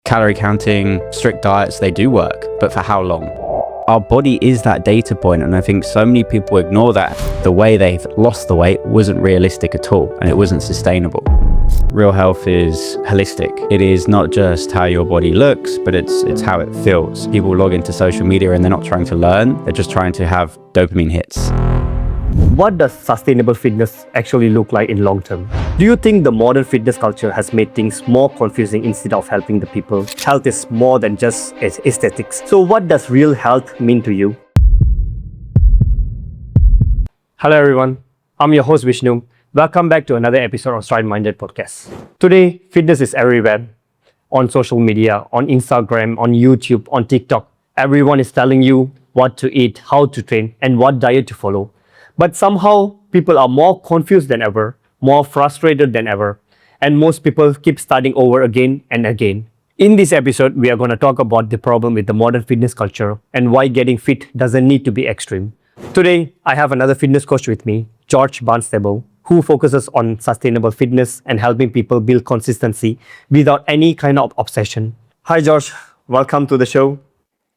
calorie counting, strict diets, they do work, but for how long? Our body is that data point, and I think so many people ignore that. The way they've lost the weight wasn't realistic at all, and it wasn't sustainable. Real health is holistic. It is not just how your body looks, but it's how it feels. People log into social media and they're not trying to learn, they're just trying to have dopamine hits. What does sustainable fitness actually look like in long term? Do you think the modern fitness culture has made things more confusing instead of helping the people? Health is more than just aesthetics. So what does real health mean to you? Hello everyone, I'm your host Vishnu. Welcome back to another episode of Stride Minded Podcast. Today, fitness is everywhere. On social media, on Instagram, on YouTube, on TikTok. Everyone is telling you what to eat, how to train, and what diet to follow. But somehow, people are more confused than ever, more frustrated than ever, and most people keep starting over again and again. In this episode, we are going to talk about the problem with the modern fitness culture and why getting fit doesn't need to be extreme. Today, I have another fitness coach with me, George Barnstable, who focuses on sustainable fitness and helping people build consistency without any kind of obsession. Hi, George. Welcome to the show.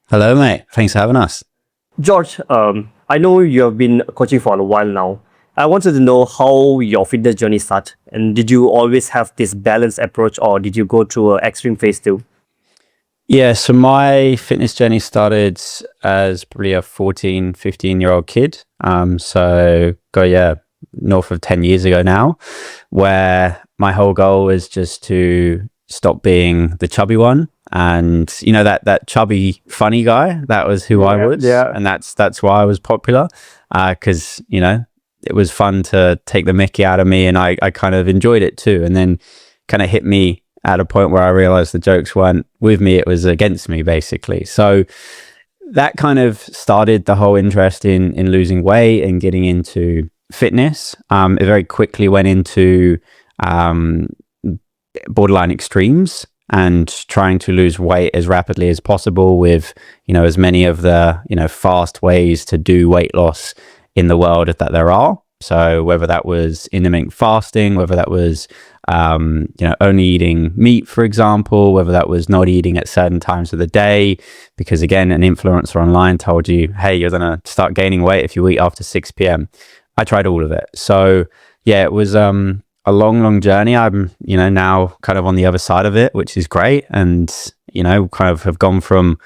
Hello, mate. Thanks for having us. George, I know you have been coaching for a while now. I wanted to know how your fitness journey started. And did you always have this balanced approach, or did you go through an extreme phase too? Yeah, so my fitness journey started as probably a 14, 15-year-old kid. North of 10 years ago now, where my whole goal was just to stop being the chubby one. And you know, that chubby funny guy, that was who I was. Yeah. And that's why I was popular, because you know, it was fun to take the mickey out of me, and I kind of enjoyed it too. And then kind of hit me at a point where I realized the jokes weren't with me, it was against me basically. So that kind of started the whole interest in losing weight and getting into fitness. It very quickly went into borderline extremes and trying to lose weight as rapidly as possible with, you know, as many of the, you know, fast ways to do weight loss in the world that there are. So whether that was intermittent fasting, whether that was, only eating meat, for example, whether that was not eating at certain times of the day, because again, an influencer online told you, hey, you're going to start gaining weight if you eat after 6 p.m. I tried all of it. So yeah, it was a long journey. I'm, you know, now kind of on the other side of it, which is great. And, you know, kind of have gone from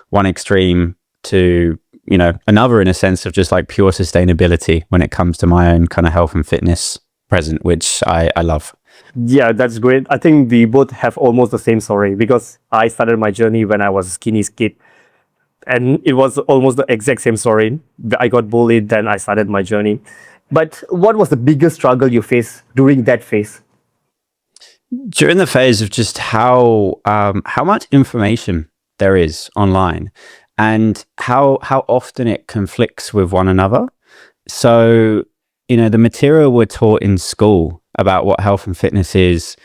one extreme to, you know, another in a sense of just like pure sustainability when it comes to my own kind of health and fitness present, which I love. Yeah, that's great. I think we both have almost the same story, because I started my journey when I was a skinny kid. And it was almost the exact same story. I got bullied, then I started my journey. But what was the biggest struggle you faced during that phase? During the phase of just how much information there is online and how often it conflicts with one another. So, you know, the material we're taught in school about what health and fitness is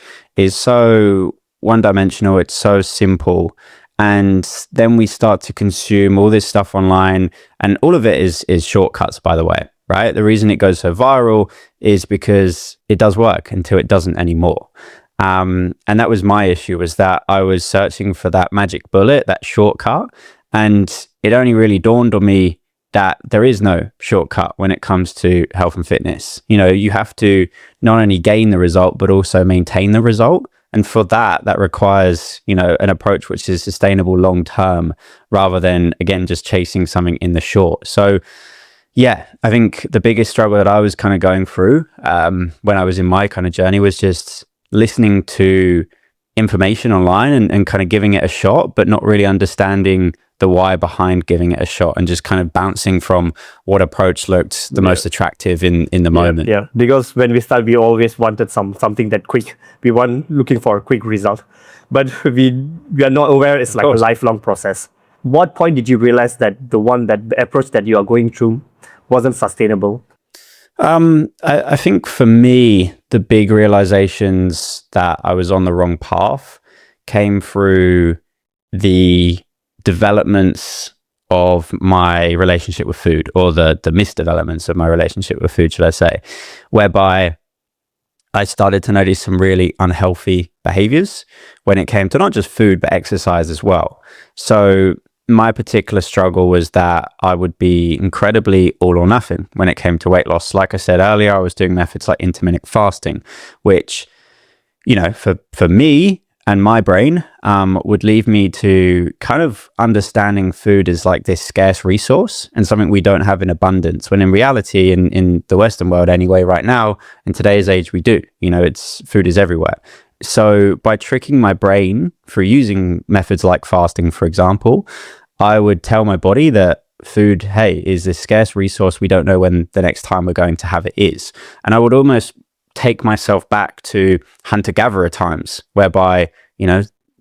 so one-dimensional, it's so simple. And then we start to consume all this stuff online, and all of it is shortcuts, by the way, right? The reason it goes so viral is because it does work until it doesn't anymore. And that was my issue, was that I was searching for that magic bullet, that shortcut. And it only really dawned on me that there is no shortcut when it comes to health and fitness. You know, you have to not only gain the result, but also maintain the result. And for that requires, you know, an approach which is sustainable long term, rather than, again, just chasing something in the short. So yeah, I think the biggest struggle that I was kind of going through when I was in my kind of journey was just listening to information online and kind of giving it a shot, but not really understanding the why behind giving it a shot, and just kind of bouncing from what approach looked the most attractive in the moment. Yeah, because when we start, we always wanted something that quick. We weren't looking for a quick result, but we are not aware it's like a lifelong process. What point did you realize that the approach that you are going through wasn't sustainable? I think for me, the big realizations that I was on the wrong path came through the developments of my relationship with food, or the misdevelopments of my relationship with food, should I say, whereby I started to notice some really unhealthy behaviors when it came to not just food, but exercise as well. So my particular struggle was that I would be incredibly all or nothing when it came to weight loss. Like I said earlier, I was doing methods like intermittent fasting, which, for me and my brain, would leave me to kind of understanding food as like this scarce resource and something we don't have in abundance, when in reality, in the Western world anyway, right now, in today's age, we do. Food is everywhere. So by tricking my brain through using methods like fasting, for example, I would tell my body that food, hey, is this scarce resource. We don't know when the next time we're going to have it is. And I would almost take myself back to hunter-gatherer times, whereby,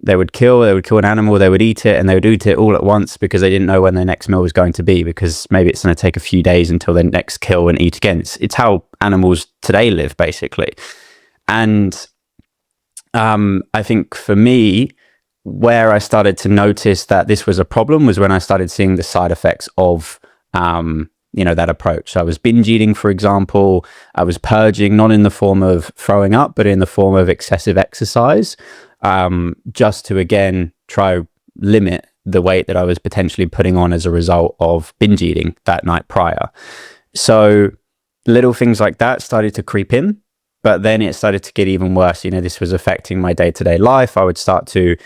they would kill an animal, they would eat it, and they would eat it all at once because they didn't know when their next meal was going to be, because maybe it's going to take a few days until their next kill and eat again. It's how animals today live, basically. And I think for me, where I started to notice that this was a problem was when I started seeing the side effects of that approach. I was binge eating, for example. I was purging, not in the form of throwing up, but in the form of excessive exercise, just to, again, try limit the weight that I was potentially putting on as a result of binge eating that night prior. So little things like that started to creep in, but then it started to get even worse. This was affecting my day-to-day life. I would start to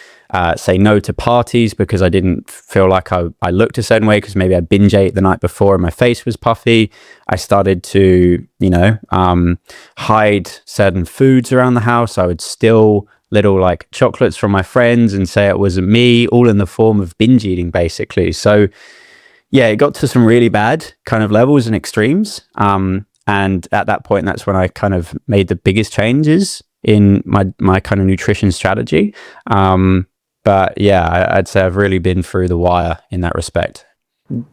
say no to parties because I didn't feel like I looked a certain way, because maybe I binge ate the night before and my face was puffy. I started to, hide certain foods around the house. I would steal little like chocolates from my friends and say it wasn't me, all in the form of binge eating, basically. So yeah, it got to some really bad kind of levels and extremes. And at that point, that's when I kind of made the biggest changes in my kind of nutrition strategy. But yeah, I'd say I've really been through the wire in that respect.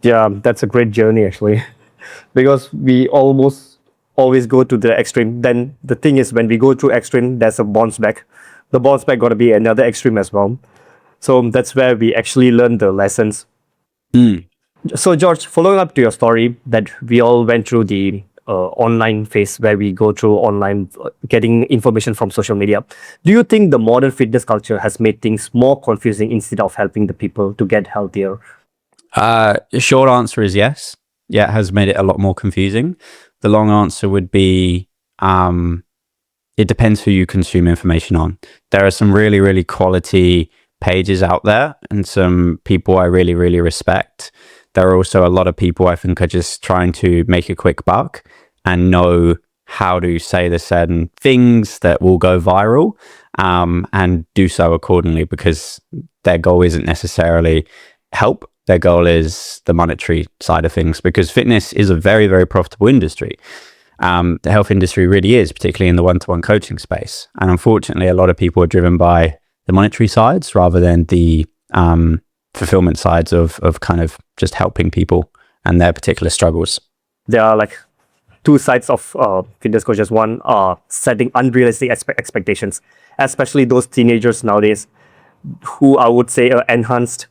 Yeah, that's a great journey actually, because we almost always go to the extreme. Then the thing is, when we go through extreme, there's a bounce back. The bounce back got to be another extreme as well. So that's where we actually learn the lessons. So George, following up to your story, that we all went through the online phase where we go through online, getting information from social media. Do you think the modern fitness culture has made things more confusing instead of helping the people to get healthier? The short answer is yes. Yeah, it has made it a lot more confusing. The long answer would be, it depends who you consume information on. There are some really, really quality pages out there and some people I really, really respect. There are also a lot of people I think are just trying to make a quick buck and know how to say the certain things that will go viral, and do so accordingly, because their goal isn't necessarily help. Their goal is the monetary side of things, because fitness is a very, very profitable industry. The health industry really is, particularly in the one-to-one coaching space. And unfortunately, a lot of people are driven by the monetary sides rather than the fulfillment sides of kind of just helping people and their particular struggles. There are like two sides of fitness coaches. One are setting unrealistic expectations, especially those teenagers nowadays who I would say are enhanced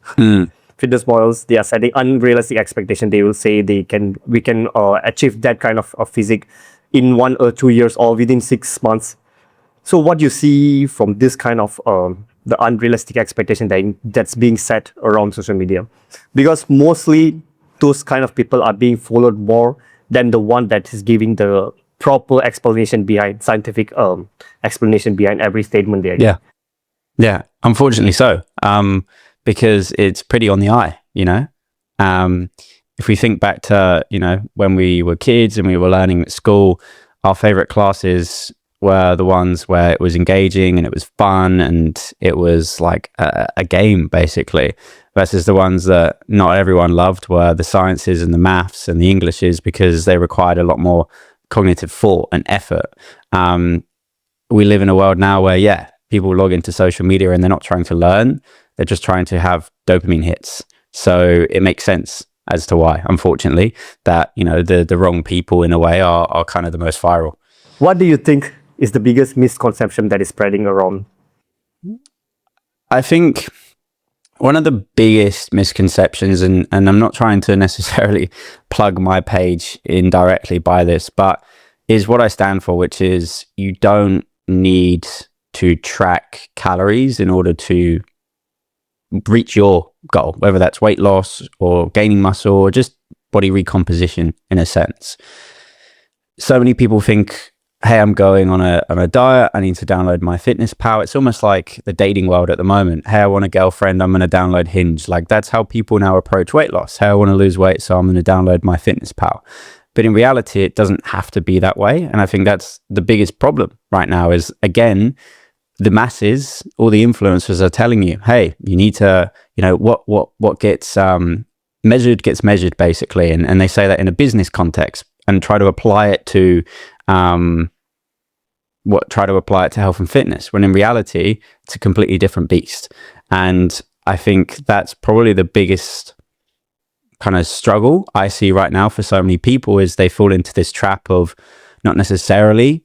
fitness models. They are setting unrealistic expectations. They will say we can achieve that kind of physique in 1 or 2 years or within 6 months. So what you see from this kind of the unrealistic expectation that's being set around social media, because mostly those kind of people are being followed more than the one that is giving the proper explanation behind, scientific explanation behind every statement there. Yeah, unfortunately so, because it's pretty on the eye, if we think back to, when we were kids and we were learning at school, our favorite classes were the ones where it was engaging and it was fun and it was like a game, basically, versus the ones that not everyone loved were the sciences and the maths and the Englishes, because they required a lot more cognitive thought and effort. We live in a world now where, people log into social media and they're not trying to learn. They're just trying to have dopamine hits. So it makes sense as to why, unfortunately, that, the wrong people in a way are kind of the most viral. What do you think is the biggest misconception that is spreading around? I think one of the biggest misconceptions, and I'm not trying to necessarily plug my page indirectly by this, but is what I stand for, which is you don't need to track calories in order to reach your goal, whether that's weight loss or gaining muscle or just body recomposition in a sense. So many people think, hey, I'm going on a diet, I need to download MyFitnessPal. It's almost like the dating world at the moment. Hey, I want a girlfriend, I'm going to download Hinge. Like, that's how people now approach weight loss. Hey, I want to lose weight, so I'm going to download MyFitnessPal. But in reality, it doesn't have to be that way. And I think that's the biggest problem right now is, again, the masses, all the influencers are telling you, hey, you need to, what gets measured basically. And they say that in a business context and try to apply it to health and fitness, when in reality, it's a completely different beast. And I think that's probably the biggest kind of struggle I see right now for so many people is they fall into this trap of not necessarily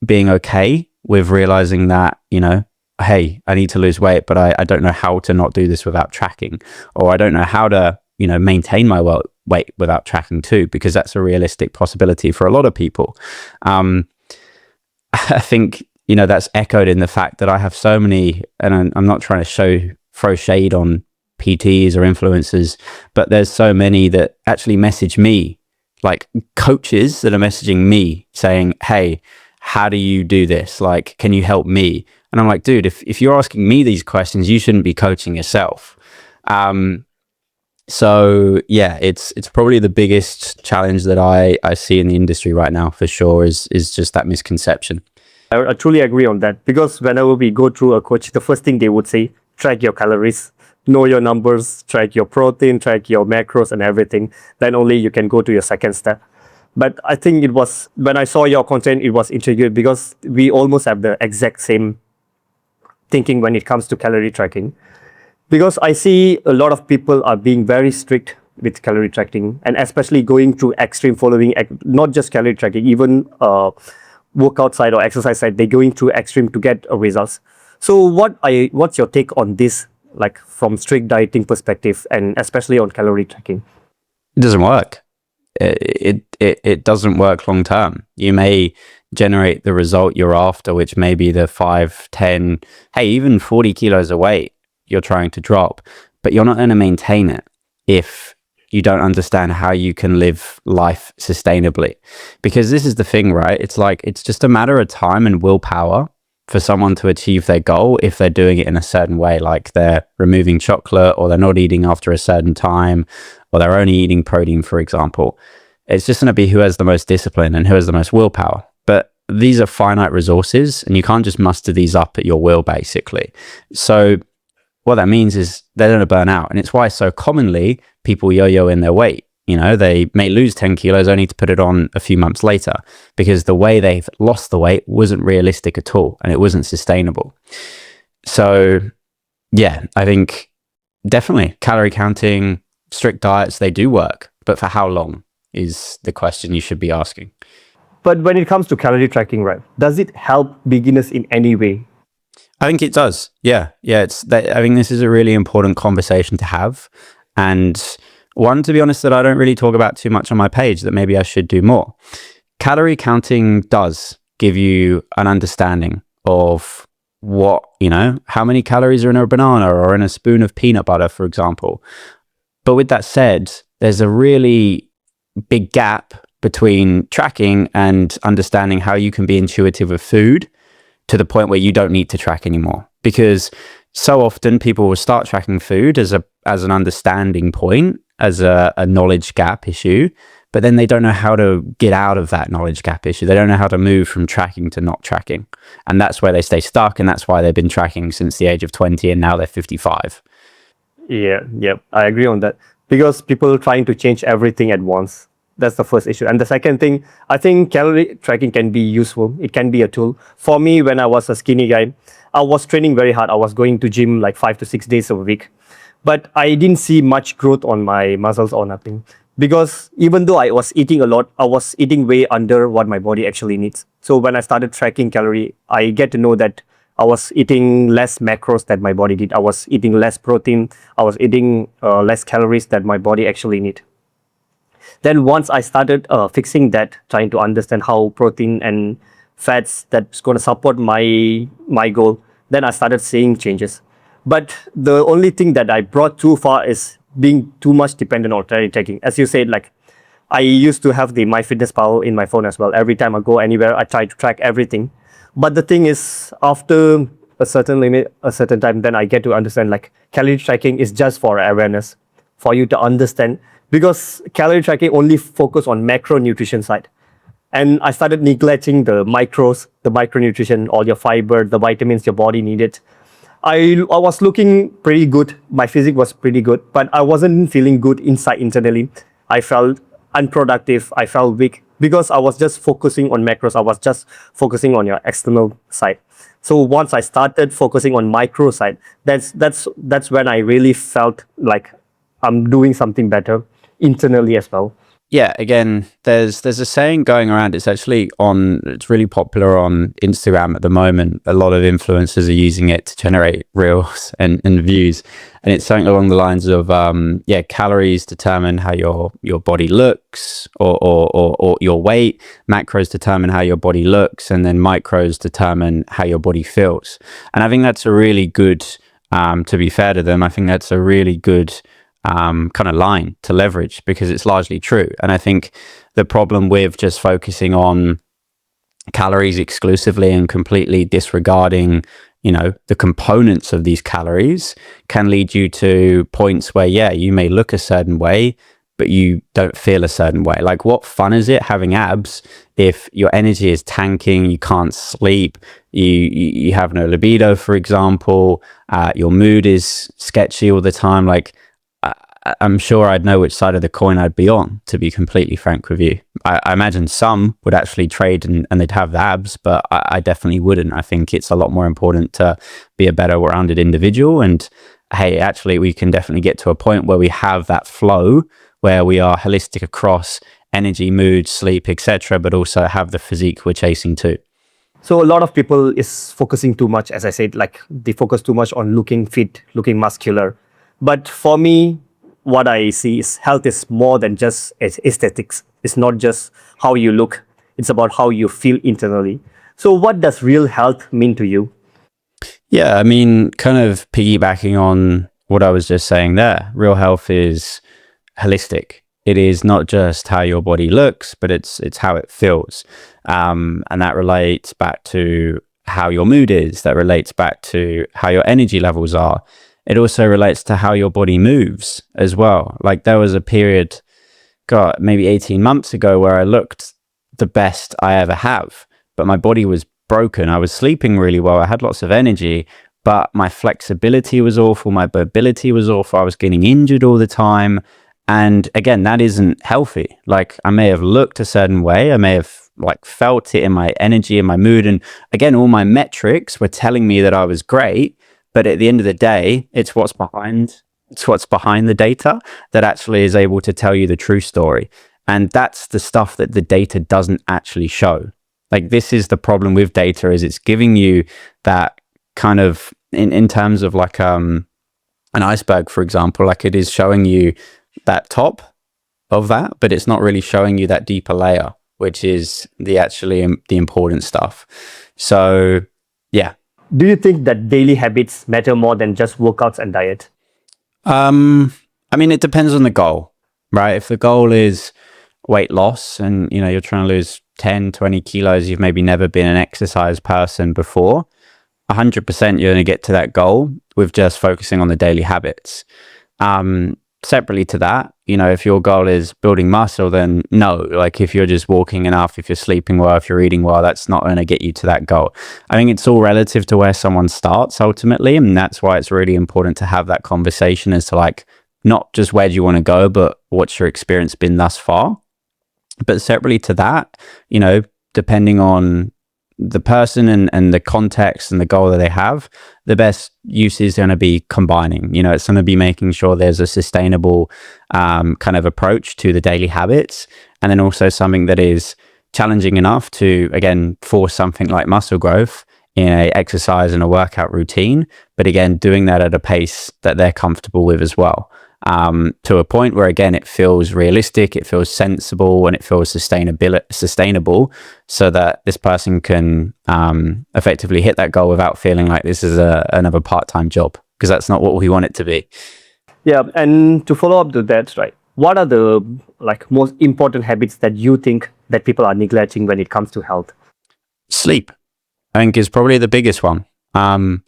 being okay with realizing that, hey, I need to lose weight, but I don't know how to not do this without tracking, or I don't know how to, maintain my weight without tracking too, because that's a realistic possibility for a lot of people. I think, that's echoed in the fact that I have so many, and I'm not trying to throw shade on PTs or influencers, but there's so many that actually message me, like coaches that are messaging me saying, hey, how do you do this? Like, can you help me? And I'm like, dude, if you're asking me these questions, you shouldn't be coaching yourself. So yeah, it's probably the biggest challenge that I see in the industry right now for sure is just that misconception. I truly agree on that, because whenever we go through a coach, the first thing they would say, track your calories, know your numbers, track your protein, track your macros and everything. Then only you can go to your second step. But I think it was, when I saw your content, it was intriguing because we almost have the exact same thinking when it comes to calorie tracking. Because I see a lot of people are being very strict with calorie tracking, and especially going through extreme following, not just calorie tracking, even workout side or exercise side, they're going through extreme to get results. So what's your take on this, like from strict dieting perspective, and especially on calorie tracking? It doesn't work. It doesn't work long term. You may generate the result you're after, which may be the 5, 10, hey, even 40 kilos of weight you're trying to drop, but you're not going to maintain it if you don't understand how you can live life sustainably. Because this is the thing, right? It's like, it's just a matter of time and willpower for someone to achieve their goal if they're doing it in a certain way, like they're removing chocolate, or they're not eating after a certain time, or they're only eating protein, for example. It's just going to be who has the most discipline and who has the most willpower. But these are finite resources, and you can't just muster these up at your will, basically. So what that means is they're going to burn out. And it's why so commonly people yo-yo in their weight. They may lose 10 kilos only to put it on a few months later, because the way they've lost the weight wasn't realistic at all, and it wasn't sustainable. So yeah, I think definitely calorie counting, strict diets, they do work, but for how long is the question you should be asking. But when it comes to calorie tracking, right, does it help beginners in any way? I think it does. Yeah. I think this is a really important conversation to have. And one, to be honest, that I don't really talk about too much on my page, that maybe I should do more. Calorie counting does give you an understanding of what, how many calories are in a banana or in a spoon of peanut butter, for example. But with that said, there's a really big gap between tracking and understanding how you can be intuitive with food to the point where you don't need to track anymore. Because so often people will start tracking food as an understanding point, as a knowledge gap issue, but then they don't know how to get out of that knowledge gap issue. They don't know how to move from tracking to not tracking. And that's where they stay stuck, and that's why they've been tracking since the age of 20 and now they're 55. Yeah, I agree on that. Because people trying to change everything at once. That's the first issue. And the second thing, I think calorie tracking can be useful. It can be a tool. For me, when I was a skinny guy, I was training very hard. I was going to gym like 5 to 6 days a week. But I didn't see much growth on my muscles or nothing. Because even though I was eating a lot, I was eating way under what my body actually needs. So when I started tracking calorie, I get to know that I was eating less macros that my body did. I was eating less protein. I was eating less calories that my body actually need. Then once I started fixing that, trying to understand how protein and fats that's going to support my goal, then I started seeing changes. But the only thing that I brought too far is being too much dependent on calorie tracking. As you said, like I used to have the MyFitnessPal in my phone as well. Every time I go anywhere, I try to track everything. But the thing is, after a certain limit, a certain time, then I get to understand like calorie tracking is just for awareness, for you to understand, because calorie tracking only focus on macronutrition side. And I started neglecting the micros, the micronutrition, all your fiber, the vitamins your body needed. I was looking pretty good. My physique was pretty good, but I wasn't feeling good inside internally. I felt unproductive. I felt weak because I was just focusing on macros. I was just focusing on your external side. So once I started focusing on micro side, that's when I really felt like I'm doing something better internally as well. Yeah, again, there's a saying going around. It's really popular on Instagram at the moment. A lot of influencers are using it to generate reels and views. And it's something along the lines of, calories determine how your body looks, or your weight. Macros determine how your body looks, and then micros determine how your body feels. And I think that's a really good, to be fair to them, I think that's a really good kind of line to leverage, because it's largely true. And I think the problem with just focusing on calories exclusively and completely disregarding, the components of these calories can lead you to points where, you may look a certain way, but you don't feel a certain way. Like, what fun is it having abs if your energy is tanking, you can't sleep, you have no libido, for example, your mood is sketchy all the time? Like, I'm sure I'd know which side of the coin I'd be on, to be completely frank with you. I imagine some would actually trade and they'd have the abs, but I definitely wouldn't. I think it's a lot more important to be a better rounded individual. And hey, actually, we can definitely get to a point where we have that flow, where we are holistic across energy, mood, sleep, etc., but also have the physique we're chasing too. So a lot of people is focusing too much, as I said, like they focus too much on looking fit, looking muscular. But for me, what I see is health is more than just aesthetics. It's not just how you look. It's about how you feel internally. So what does real health mean to you? Yeah, I mean, kind of piggybacking on what I was just saying there, real health is holistic. It is not just how your body looks, but it's how it feels. And that relates back to how your mood is. That relates back to how your energy levels are. It also relates to how your body moves as well. Like, there was a period, maybe 18 months ago, where I looked the best I ever have, but my body was broken. I was sleeping really well. I had lots of energy, but my flexibility was awful. My mobility was awful. I was getting injured all the time. And again, that isn't healthy. Like, I may have looked a certain way. I may have like felt it in my energy and my mood. And again, all my metrics were telling me that I was great. But at the end of the day, it's what's behind the data that actually is able to tell you the true story. And that's the stuff that the data doesn't actually show. Like, this is the problem with data, is it's giving you that kind of, in terms of like an iceberg, for example, like it is showing you that top of that, but it's not really showing you that deeper layer, which is the important stuff. So yeah. Do you think that daily habits matter more than just workouts and diet? I mean, it depends on the goal, right? If the goal is weight loss and, you're trying to lose 10, 20 kilos, you've maybe never been an exercise person before, 100% you're going to get to that goal with just focusing on the daily habits. Separately to that, if your goal is building muscle, then no, like if you're just walking enough, if you're sleeping well, if you're eating well, that's not going to get you to that goal. I think it's all relative to where someone starts ultimately. And that's why it's really important to have that conversation as to like, not just where do you want to go, but what's your experience been thus far. But separately to that, depending on the person and the context and the goal that they have, the best use is going to be combining. It's going to be making sure there's a sustainable kind of approach to the daily habits, and then also something that is challenging enough to, again, force something like muscle growth in a exercise and a workout routine, but again, doing that at a pace that they're comfortable with as well. to a point where, again, it feels realistic, it feels sensible, and it feels sustainable, so that this person can effectively hit that goal without feeling like this is another part-time job, because that's not what we want it to be. Yeah, and to follow up to that, right? What are the most important habits that you think that people are neglecting when it comes to health? Sleep, I think, is probably the biggest one. I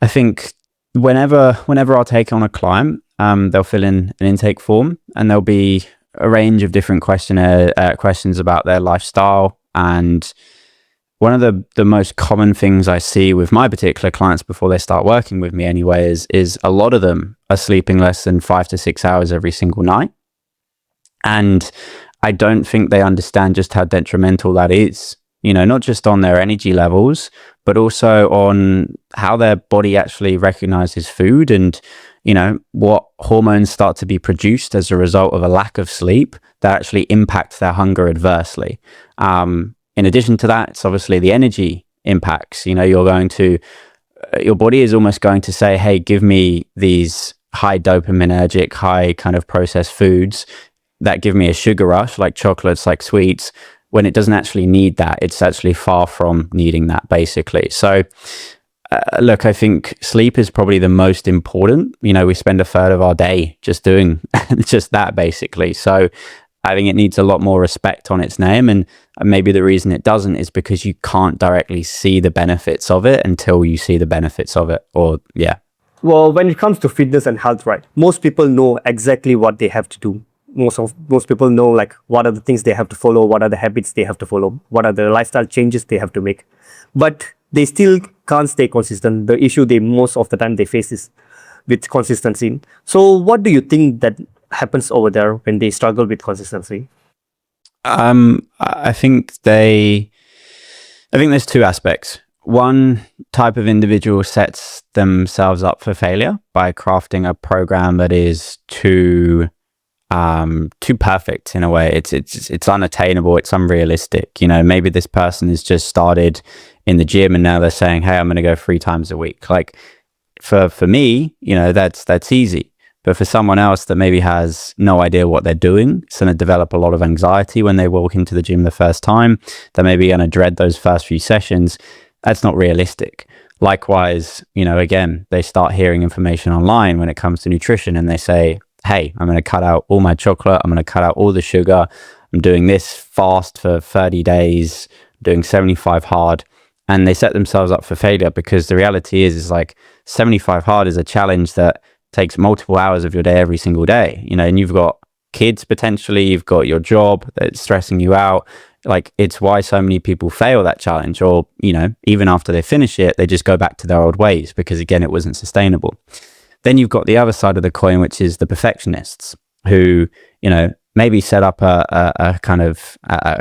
think whenever I'll take on a client, they'll fill in an intake form, and there'll be a range of different questions about their lifestyle. And one of the most common things I see with my particular clients before they start working with me anyway is a lot of them are sleeping less than 5 to 6 hours every single night. And I don't think they understand just how detrimental that is, not just on their energy levels, but also on how their body actually recognizes food, and, what hormones start to be produced as a result of a lack of sleep that actually impact their hunger adversely. In addition to that, it's obviously the energy impacts. Your body is almost going to say, hey, give me these high dopaminergic, high kind of processed foods that give me a sugar rush, like chocolates, like sweets, when it doesn't actually need that. It's actually far from needing that, basically. So look, I think sleep is probably the most important. We spend a third of our day just doing just that, basically. So I think it needs a lot more respect on its name. And maybe the reason it doesn't is because you can't directly see the benefits of it until you see the benefits of it. Well, when it comes to fitness and health, right, most people know exactly what they have to do. Most people know what are the things they have to follow, what are the habits they have to follow, what are the lifestyle changes they have to make. But they still can't stay consistent. The issue most of the time they face is with consistency. So what do you think that happens over there when they struggle with consistency? I think there's two aspects. One type of individual sets themselves up for failure by crafting a program that is too perfect in a way. It's unattainable. It's unrealistic. Maybe this person has just started in the gym and now they're saying, hey, I'm going to go 3 times a week. Like for me, that's easy. But for someone else that maybe has no idea what they're doing, it's going to develop a lot of anxiety when they walk into the gym the first time. They're maybe going to dread those first few sessions. That's not realistic. Likewise, again, they start hearing information online when it comes to nutrition and they say, hey, I'm going to cut out all my chocolate. I'm going to cut out all the sugar. I'm doing this fast for 30 days, doing 75 hard. And they set themselves up for failure, because the reality is 75 hard is a challenge that takes multiple hours of your day every single day, and you've got kids potentially, you've got your job that's stressing you out. It's why so many people fail that challenge, or, even after they finish it, they just go back to their old ways because, again, it wasn't sustainable. Then you've got the other side of the coin, which is the perfectionists who, maybe set up a kind of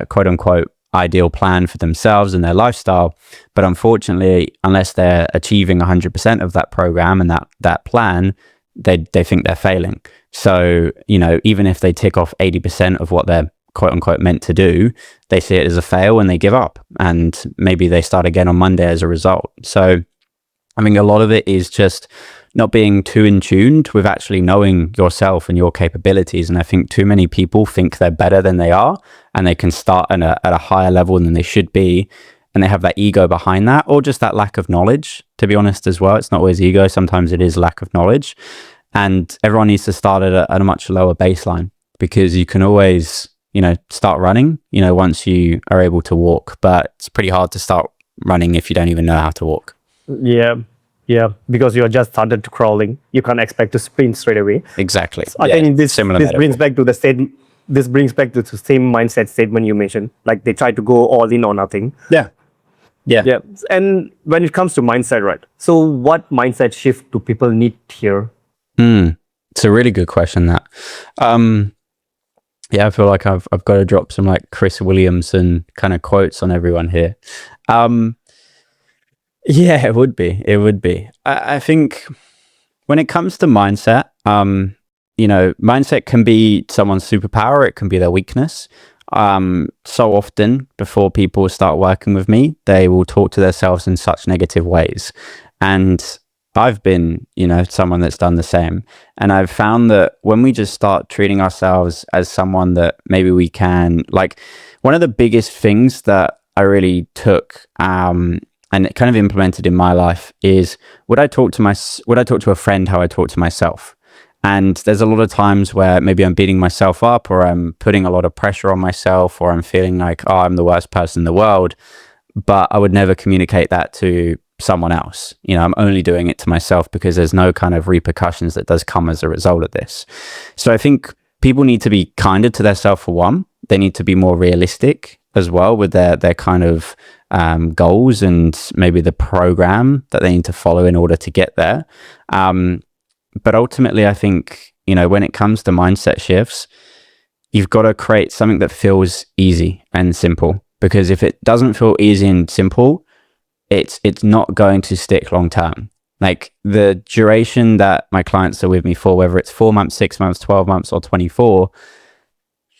quote unquote ideal plan for themselves and their lifestyle. But unfortunately, unless they're achieving 100% of that program and that plan, they think they're failing. So, even if they tick off 80% of what they're quote unquote meant to do, they see it as a fail and they give up, and maybe they start again on Monday as a result. So I mean, a lot of it is just not being too in tuned with actually knowing yourself and your capabilities. And I think too many people think they're better than they are, and they can start at a higher level than they should be. And they have that ego behind that, or just that lack of knowledge, to be honest, as well. It's not always ego. Sometimes it is lack of knowledge. And everyone needs to start at a much lower baseline, because you can always, start running, once you are able to walk. But it's pretty hard to start running if you don't even know how to walk. Yeah, because you're just started to crawling. You can't expect to sprint straight away. Exactly. I think this brings back to the same mindset statement you mentioned. Like, they try to go all in or nothing. Yeah. And when it comes to mindset, right? So what mindset shift do people need here? It's a really good question, that. I feel like I've got to drop some Chris Williamson kind of quotes on everyone here. Yeah, it would be. I think when it comes to mindset, mindset can be someone's superpower. It can be their weakness. So often before people start working with me, they will talk to themselves in such negative ways. And I've been, someone that's done the same. And I've found that when we just start treating ourselves as someone that maybe we can, like, one of the biggest things that I really took and kind of implemented in my life is would I talk to a friend how I talk to myself? And there's a lot of times where maybe I'm beating myself up, or I'm putting a lot of pressure on myself, or I'm feeling like, oh, I'm the worst person in the world. But I would never communicate that to someone else. I'm only doing it to myself because there's no kind of repercussions that does come as a result of this. So I think people need to be kinder to themselves for one. They need to be more realistic as well with their kind of goals and maybe the program that they need to follow in order to get there. But ultimately, I think, when it comes to mindset shifts, you've got to create something that feels easy and simple. Because if it doesn't feel easy and simple, it's not going to stick long term. Like the duration that my clients are with me for, whether it's 4 months, 6 months, 12 months, or 24,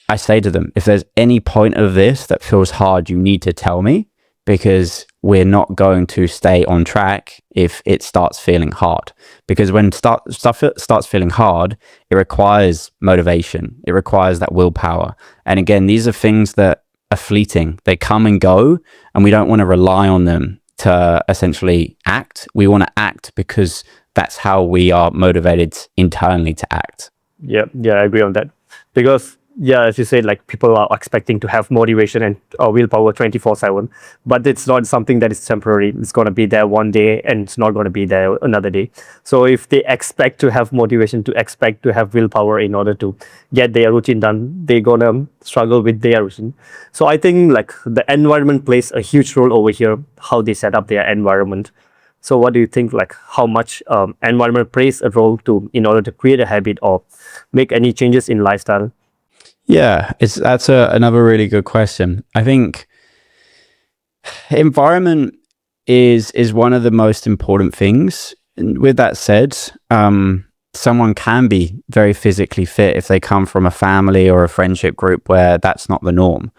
I say to them, if there's any point of this that feels hard, you need to tell me, because we're not going to stay on track if it starts feeling hard. Because when stuff starts feeling hard, it requires motivation. It requires that willpower. And again, these are things that are fleeting. They come and go, and we don't want to rely on them to essentially act. We want to act because that's how we are motivated internally to act. Yeah, I agree on that. Because as you said, like people are expecting to have motivation and willpower 24/7, but it's not something that is temporary. It's going to be there one day and it's not going to be there another day. So if they expect to have motivation, to expect to have willpower in order to get their routine done, they're going to struggle with their routine. So I think like the environment plays a huge role over here, how they set up their environment. So what do you think, like how much environment plays a role in order to create a habit or make any changes in lifestyle? Yeah, that's another really good question. I think environment is one of the most important things. And with that said, someone can be very physically fit if they come from a family or a friendship group where that's not the norm.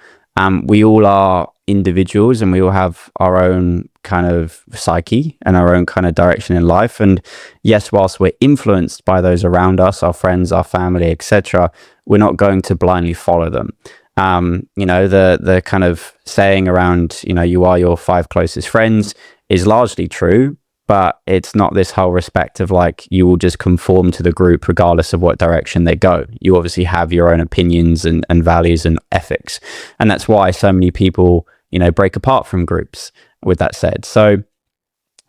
We all are individuals and we all have our own kind of psyche and our own kind of direction in life. And yes, whilst we're influenced by those around us, our friends, our family, etc., we're not going to blindly follow them. The kind of saying around, you are your 5 closest friends is largely true, but it's not this whole respect of like, you will just conform to the group regardless of what direction they go. You obviously have your own opinions and values and ethics. And that's why so many people, break apart from groups, with that said. So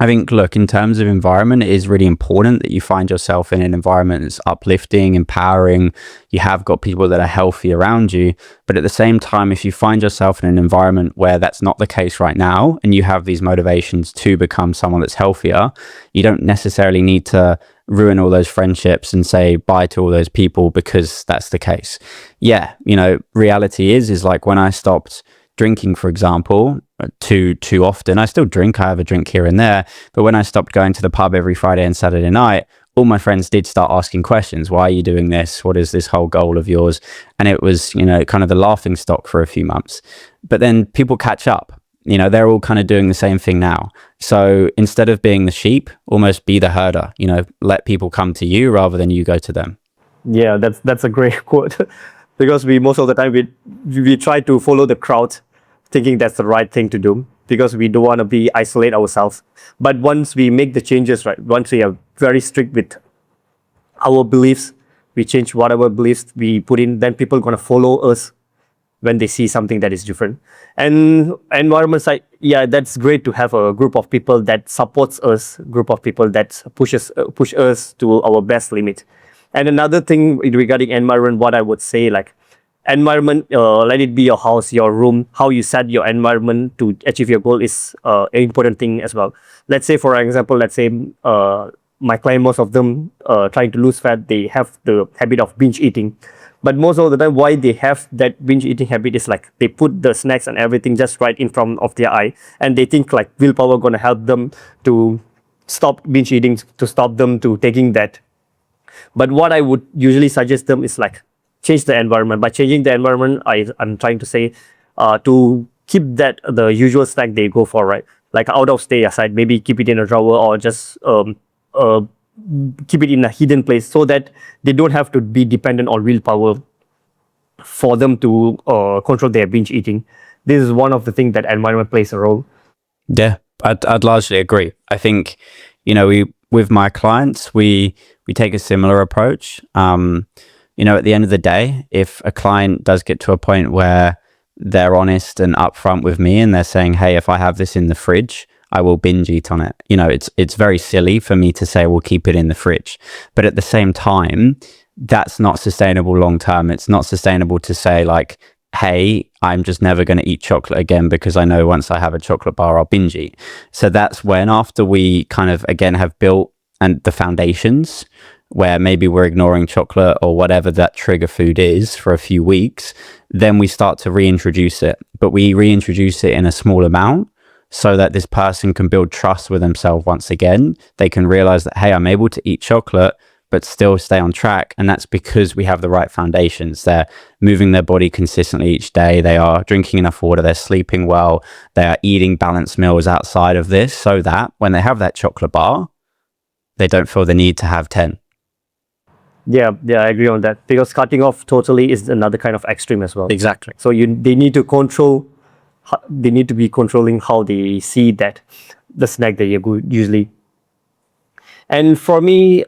I think, look, in terms of environment, it is really important that you find yourself in an environment that's uplifting, empowering. You have got people that are healthy around you. But at the same time, if you find yourself in an environment where that's not the case right now, and you have these motivations to become someone that's healthier, you don't necessarily need to ruin all those friendships and say bye to all those people because that's the case. Yeah, reality is like when I stopped drinking, for example, too often. I still drink. I have a drink here and there. But when I stopped going to the pub every Friday and Saturday night, all my friends did start asking questions. Why are you doing this? What is this whole goal of yours? And it was, kind of the laughing stock for a few months. But then people catch up. They're all kind of doing the same thing now. So instead of being the sheep, almost be the herder. Let people come to you rather than you go to them. Yeah, that's a great quote. Because most of the time we try to follow the crowd, thinking that's the right thing to do, because we don't want to isolate ourselves. But once we make the changes, right, once we are very strict with our beliefs, we change whatever beliefs we put in, then people are going to follow us when they see something that is different. And environment side, yeah, that's great to have a group of people that supports us, group of people that push us to our best limit. And another thing regarding environment, what I would say, like environment, let it be your house, your room, how you set your environment to achieve your goal is an important thing as well. Let's say, for example, my client, most of them trying to lose fat, they have the habit of binge eating. But most of the time, why they have that binge eating habit is like they put the snacks and everything just right in front of their eye, and they think like willpower gonna help them to stop binge eating, to stop them to taking that. But what I would usually suggest them is like change the environment. By changing the environment, I'm trying to say to keep that the usual snack they go for, right? Like out of stay aside, maybe keep it in a drawer or just keep it in a hidden place so that they don't have to be dependent on willpower for them to control their binge eating. This is one of the things that environment plays a role. Yeah, I'd largely agree. I think, we with my clients, we take a similar approach. At the end of the day, if a client does get to a point where they're honest and upfront with me and they're saying, hey, if I have this in the fridge, I will binge eat on it. It's very silly for me to say we'll keep it in the fridge. But at the same time, that's not sustainable long term. It's not sustainable to say like, hey, I'm just never going to eat chocolate again because I know once I have a chocolate bar, I'll binge eat. So that's when, after we kind of again have built and the foundations, where maybe we're ignoring chocolate or whatever that trigger food is for a few weeks, then we start to reintroduce it. But we reintroduce it in a small amount so that this person can build trust with themselves once again. They can realize that, hey, I'm able to eat chocolate but still stay on track. And that's because we have the right foundations. They're moving their body consistently each day. They are drinking enough water. They're sleeping well. They are eating balanced meals outside of this so that when they have that chocolate bar, they don't feel the need to have 10. Yeah, I agree on that, because cutting off totally is another kind of extreme as well. Exactly. So they need to control. They need to be controlling how they see that the snack that you usually. And for me,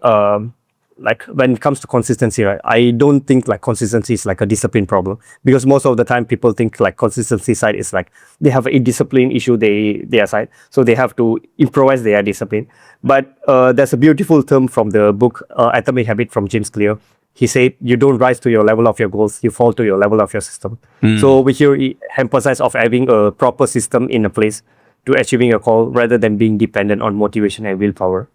like when it comes to consistency, right? I don't think like consistency is like a discipline problem, because most of the time people think like consistency side is like they have a discipline issue their side, so they have to improvise their discipline. But there's a beautiful term from the book Atomic Habit from James Clear. He said, you don't rise to your level of your goals, you fall to your level of your system. So we here emphasize of having a proper system in a place to achieving a goal rather than being dependent on motivation and willpower.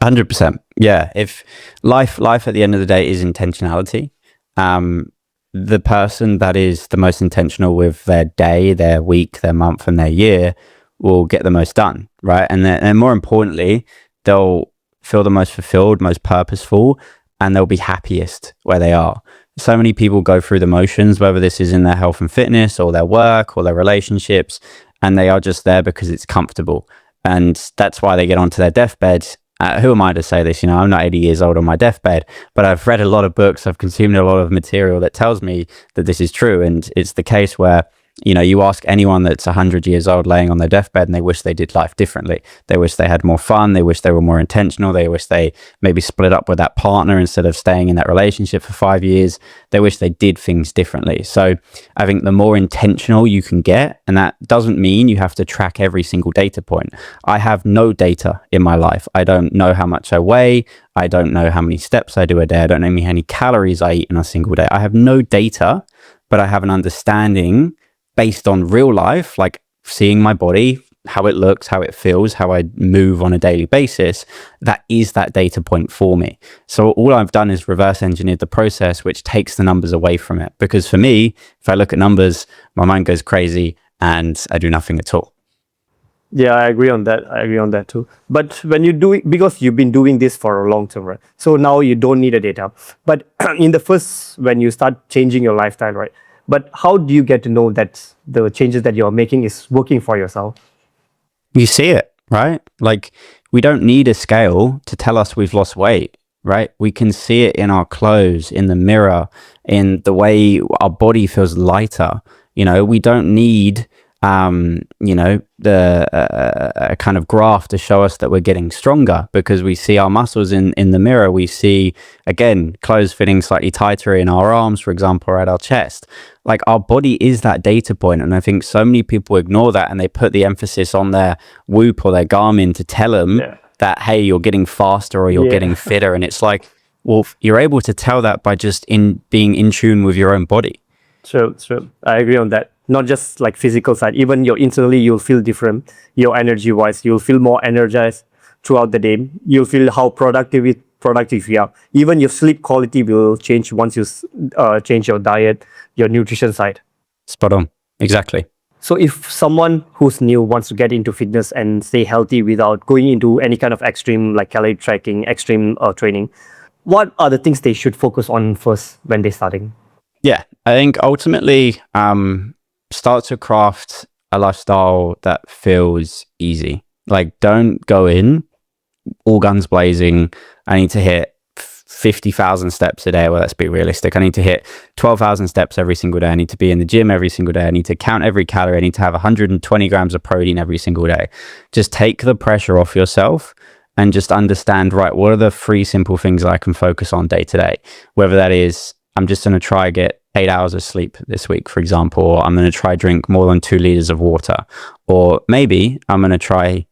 100%. Yeah. If life at the end of the day is intentionality, the person that is the most intentional with their day, their week, their month, and their year will get the most done, right? And more importantly, they'll feel the most fulfilled, most purposeful, and they'll be happiest where they are. So many people go through the motions, whether this is in their health and fitness or their work or their relationships, and they are just there because it's comfortable. And that's why they get onto their deathbed. Who am I to say this? I'm not 80 years old on my deathbed, but I've read a lot of books. I've consumed a lot of material that tells me that this is true. And it's the case where, you ask anyone that's 100 years old laying on their deathbed and they wish they did life differently. They wish they had more fun. They wish they were more intentional. They wish they maybe split up with that partner instead of staying in that relationship for 5 years. They wish they did things differently. So I think the more intentional you can get, and that doesn't mean you have to track every single data point. I have no data in my life. I don't know how much I weigh. I don't know how many steps I do a day. I don't know how many calories I eat in a single day. I have no data, but I have an understanding based on real life, like seeing my body, how it looks, how it feels, how I move on a daily basis. That is that data point for me. So all I've done is reverse engineered the process, which takes the numbers away from it. Because for me, if I look at numbers, my mind goes crazy and I do nothing at all. Yeah, I agree on that. I agree on that too. But when you do it, because you've been doing this for a long term, right? So now you don't need a data. But in the first, when you start changing your lifestyle, right? But how do you get to know that the changes that you're making is working for yourself? You see it, right? Like we don't need a scale to tell us we've lost weight, right? We can see it in our clothes, in the mirror, in the way our body feels lighter. We don't need the kind of graph to show us that we're getting stronger, because we see our muscles in the mirror. We see, again, clothes fitting slightly tighter in our arms, for example, or at our chest. Like our body is that data point. And I think so many people ignore that and they put the emphasis on their Whoop or their Garmin to tell them that, hey, you're getting faster or you're getting fitter. And it's like, well, you're able to tell that by just being in tune with your own body. True. I agree on that. Not just like physical side, even your internally, you'll feel different. Your energy wise, you'll feel more energized throughout the day. You'll feel how productive you are. Even your sleep quality will change once you change your diet, your nutrition side. Spot on. Exactly. So if someone who's new wants to get into fitness and stay healthy without going into any kind of extreme like calorie tracking, extreme training, what are the things they should focus on first when they're starting? Yeah, I think ultimately start to craft a lifestyle that feels easy. Like don't go in all guns blazing. I need to hit 50,000 steps a day. Well, let's be realistic. I need to hit 12,000 steps every single day. I need to be in the gym every single day. I need to count every calorie. I need to have 120 grams of protein every single day. Just take the pressure off yourself and just understand, right, what are the 3 simple things I can focus on day to day? Whether that is, I'm just going to try get 8 hours of sleep this week, for example, or I'm going to try drink more than 2 liters of water, or maybe I'm going to try,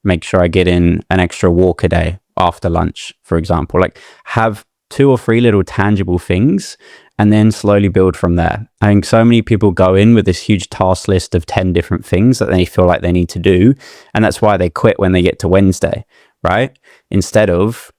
make sure I get in an extra walk a day after lunch, for example. Like, have 2 or 3 little tangible things and then slowly build from there. I think so many people go in with this huge task list of 10 different things that they feel like they need to do. And that's why they quit when they get to Wednesday, right? Instead of,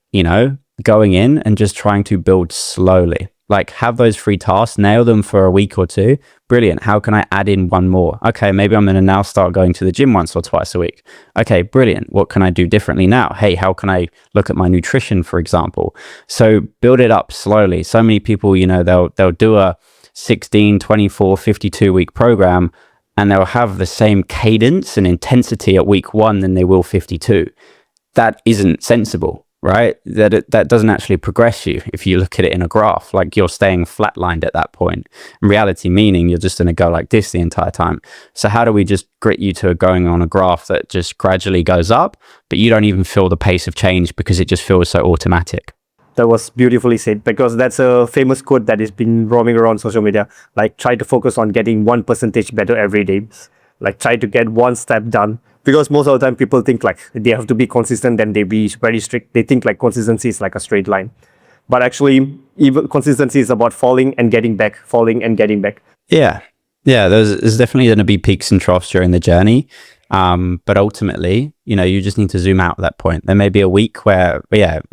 going in and just trying to build slowly. Like, have those 3 tasks, nail them for a week or 2. Brilliant. How can I add in one more? Okay, maybe I'm going to now start going to the gym once or twice a week. Okay, brilliant. What can I do differently now? Hey, how can I look at my nutrition, for example? So build it up slowly. So many people, they'll do a 16, 24, 52-week program, and they'll have the same cadence and intensity at week 1 than they will 52. That isn't sensible. Right? That doesn't actually progress you if you look at it in a graph. Like, you're staying flatlined at that point. In reality, meaning you're just going to go like this the entire time. So how do we just grit you to going on a graph that just gradually goes up, but you don't even feel the pace of change because it just feels so automatic? That was beautifully said, because that's a famous quote that has been roaming around social media. Like, try to focus on getting 1% better every day. Like, try to get 1 step done. Because most of the time people think like they have to be consistent and they be very strict. They think like consistency is like a straight line. But actually, even consistency is about falling and getting back, falling and getting back. Yeah. There's definitely going to be peaks and troughs during the journey. But ultimately, you just need to zoom out at that point. There may be a week where,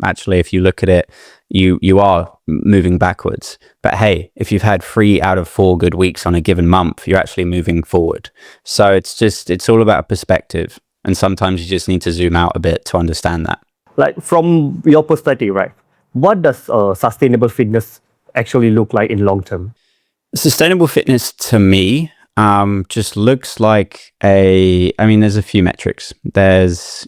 actually, if you look at it, you are moving backwards. But hey, if you've had 3 out of 4 good weeks on a given month, you're actually moving forward. So it's all about perspective. And sometimes you just need to zoom out a bit to understand that. Like, from your perspective, right? What does sustainable fitness actually look like in long term? Sustainable fitness to me just looks like there's a few metrics. There's,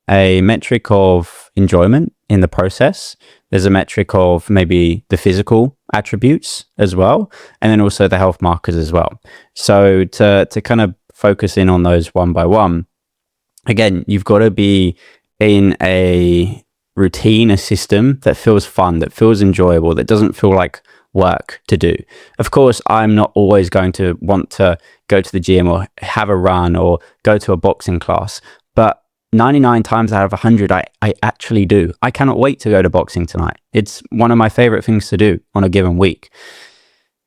a metric of enjoyment in the process. There's a metric of maybe the physical attributes as well, and then also the health markers as well. So to kind of focus in on those one by one, again, you've got to be in a routine, a system that feels fun, that feels enjoyable, that doesn't feel like work to do. Of course, I'm not always going to want to go to the gym or have a run or go to a boxing class, but 99 times out of 100, I actually do. I cannot wait to go to boxing tonight. It's one of my favorite things to do on a given week.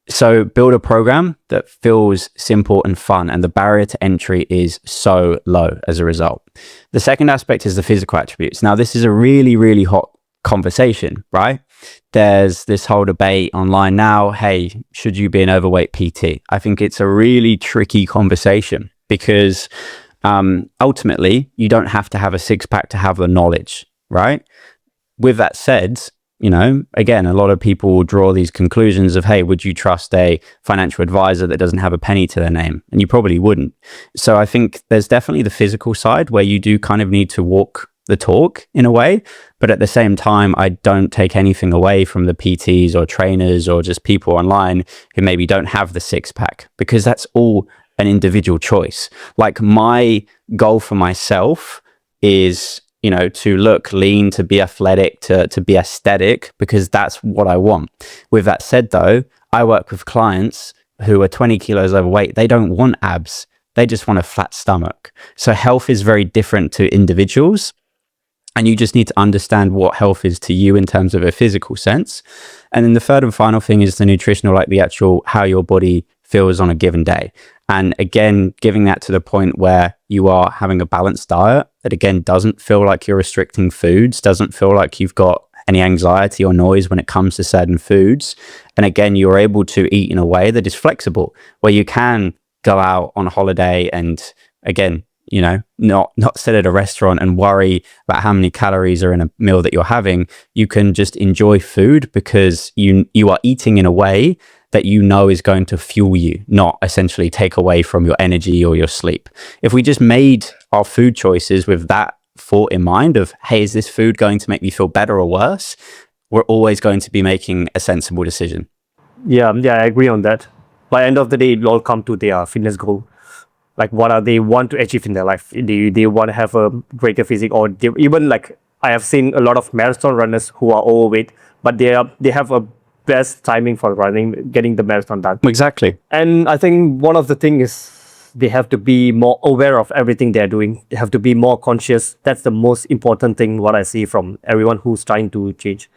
So build a program that feels simple and fun, and the barrier to entry is so low as a result. The second aspect is the physical attributes. Now, this is a really, really hot conversation, right? There's this whole debate online now, hey, should you be an overweight PT? I think it's a really tricky conversation because ultimately, you don't have to have a 6-pack to have the knowledge, right? With that said, again, a lot of people will draw these conclusions of, hey, would you trust a financial advisor that doesn't have a penny to their name? And you probably wouldn't. So I think there's definitely the physical side where you do kind of need to walk the talk in a way. But at the same time, I don't take anything away from the PTs or trainers or just people online who maybe don't have the 6-pack, because that's all an individual choice. Like, my goal for myself is, to look lean, to be athletic, to be aesthetic, because that's what I want. With that said, though, I work with clients who are 20 kilos overweight. They don't want abs. They just want a flat stomach. So health is very different to individuals. And you just need to understand what health is to you in terms of a physical sense. And then the third and final thing is the nutritional, like the actual how your body feels on a given day. And again, giving that to the point where you are having a balanced diet that, again, doesn't feel like you're restricting foods, doesn't feel like you've got any anxiety or noise when it comes to certain foods. And again, you're able to eat in a way that is flexible, where you can go out on holiday and, again, not sit at a restaurant and worry about how many calories are in a meal that you're having. You can just enjoy food because you are eating in a way that is going to fuel you, not essentially take away from your energy or your sleep. If we just made our food choices with that thought in mind of, hey, is this food going to make me feel better or worse? We're always going to be making a sensible decision. Yeah, I agree on that. By the end of the day, it will all come to their fitness goal. Like what are they want to achieve in their life? They want to have a greater physique, or even like I have seen a lot of marathon runners who are overweight, but they have a best timing for running, getting the marathon done. Exactly. And I think one of the things is they have to be more aware of everything they're doing. They have to be more conscious. That's the most important thing what I see from everyone who's trying to change.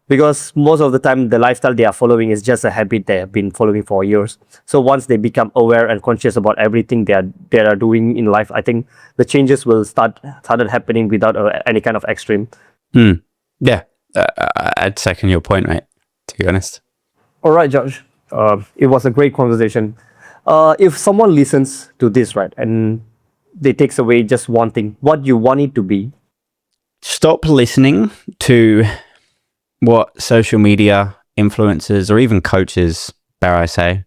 Because most of the time, the lifestyle they are following is just a habit they have been following for years. So once they become aware and conscious about everything they are doing in life, I think the changes will started happening without any kind of extreme. Yeah, I'd second your point, mate, to be honest. All right, Josh. It was a great conversation. If someone listens to this, right, and they takes away just one thing, what you want it to be? Stop listening to what social media influencers or even coaches, dare I say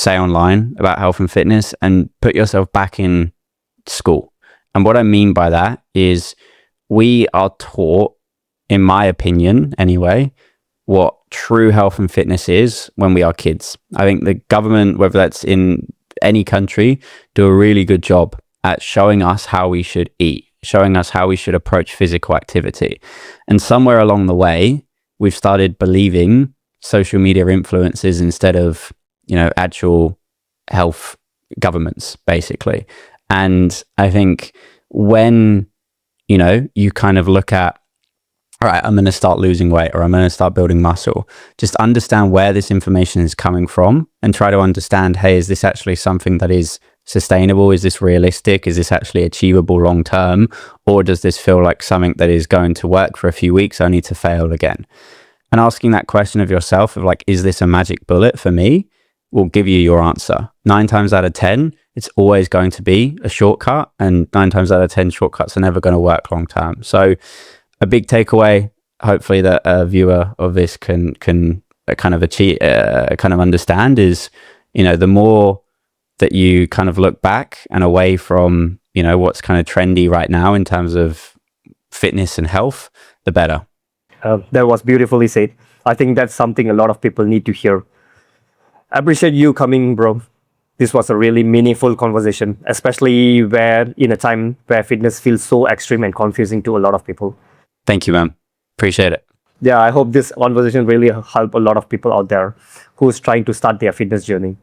online about health and fitness, and put yourself back in school. And what I mean by that is we are taught, in my opinion anyway, what true health and fitness is when we are kids. I think the government, whether that's in any country, do a really good job at showing us how we should eat, showing us how we should approach physical activity. And somewhere along the way, we've started believing social media influences instead of, actual health governments, basically. And I think when, you kind of look at, all right, I'm going to start losing weight or I'm going to start building muscle, just understand where this information is coming from and try to understand, hey, is this actually something that is sustainable? Is this realistic? Is this actually achievable long term? Or does this feel like something that is going to work for a few weeks only to fail again? And asking that question of yourself of like, is this a magic bullet for me? Will give you your answer. 9 times out of 10, it's always going to be a shortcut, and 9 times out of 10 shortcuts are never going to work long term. So a big takeaway, hopefully that a viewer of this can kind of achieve, kind of understand is, the more that you kind of look back and away from, what's kind of trendy right now in terms of fitness and health, the better. That was beautifully said. I think that's something a lot of people need to hear. I appreciate you coming, bro. This was a really meaningful conversation, especially in a time where fitness feels so extreme and confusing to a lot of people. Thank you, man. Appreciate it. Yeah, I hope this conversation really help a lot of people out there who's trying to start their fitness journey.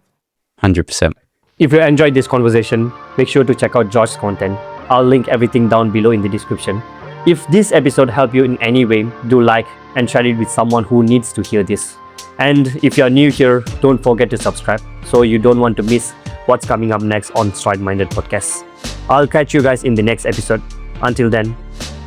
100%. If you enjoyed this conversation, make sure to check out Josh's content. I'll link everything down below in the description. If this episode helped you in any way, do like and share it with someone who needs to hear this. And if you're new here, don't forget to subscribe so you don't want to miss what's coming up next on Stride Minded Podcast. I'll catch you guys in the next episode. Until then,